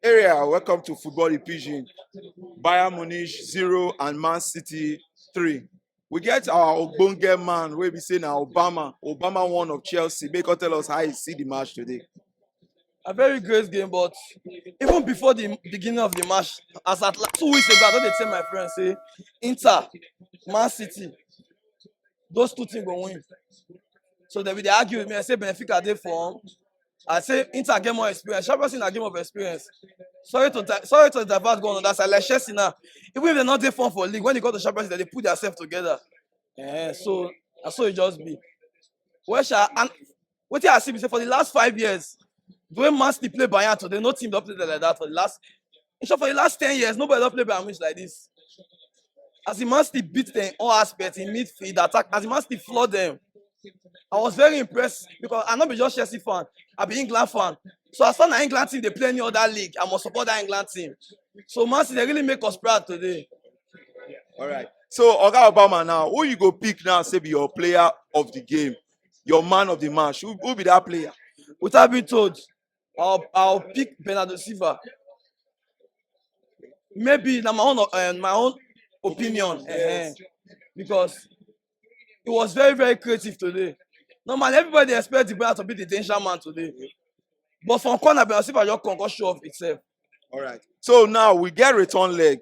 Area, welcome to Football Pigeon. Bayern Munich 0 and Man City 3. We get our Ogbonge man where we say now Obama one of Chelsea. Make us tell us how you see the match today. A very great game, but even before the beginning of the match, as at 2 weeks ago, I don dey tell my friends say Inter, Man City, those two teams go win. So they will dey argue with me. I say Benfica dey form. I say Inter get more experience. Champions League na game of experience. Sorry to divert go on that side. Like Chelsea now, even if they not dey form for league, when they go to Champions League, they dey put themselves together. So that's so it just be. Well, and wetin I see be say for the last 5 years, the way Man City play Bayern today, no team don play them like that for the last. In short, for the last 10 years, nobody don play Bayern Munich like this. As the Man City beat them in all aspects in midfield, attack, as the Man City floored them. I was very impressed because I not be just Chelsea fan, I be England fan. So as far as England team they play any other league, I must support that England team. So Man City they really make us proud today. All right. So Oga Obama now, who you go pick now? Say be your player of the game, your man of the match. Who be that player? Without being told, I'll pick Bernardo Silva. Maybe na my own opinion, because it was very creative today. Normally everybody expect the player to be the danger man today, but from corner Bernardo Silva just show off itself. All right. So now we get return leg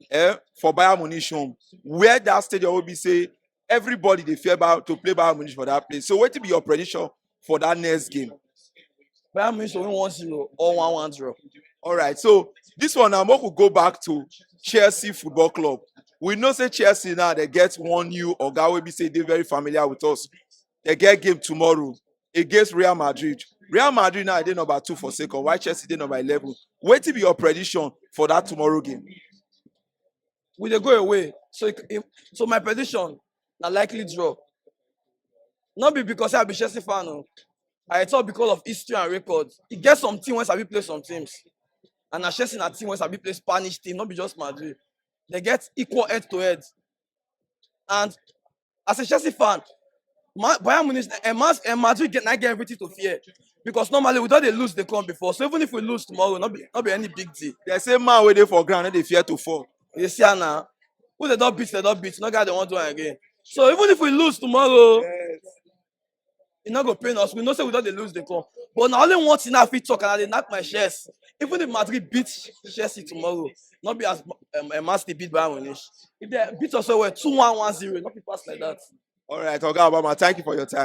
for Bayern Munich home. Where that stadium will be say everybody they fear about to play Bayern Munich for that place. So what will be your prediction for that next game? Bayern Munich will win 1-0 or 1-1 draw. All right. So this one now we could go back to Chelsea Football Club. We know say Chelsea now they get one new Oga will be say they're very familiar with us. They get game tomorrow against Real Madrid. Real Madrid now they number 2 for second. While Chelsea they number 11. What will be your prediction for that tomorrow game? We dey go away. So my prediction na likely draw. Not be because I be Chelsea fan. No. I thought because of history and records. E get some team wey sabi play some teams. And na Chelsea na team wey sabi play Spanish team, not be just Madrid. They get equal head to head. And as a Chelsea fan, Bayern Munich and Madrid get everything to fear. Because normally we don't dey lose the come before. So even if we lose tomorrow, not be any big deal. They say man where they for ground, they fear to fall. You see now, who they don't beat. No guy they want to win again. So even if we lose tomorrow, it's not gonna pain us. We know say we don't lose the call. But now only one thing I fit talk and I dey knock my chest. Even if Madrid beat Chelsea tomorrow, not be as Man City beat Bayern Munich. If they beat us, so we're 2-1, 1-0, not be pass like that. All right, Oga Obama, thank you for your time.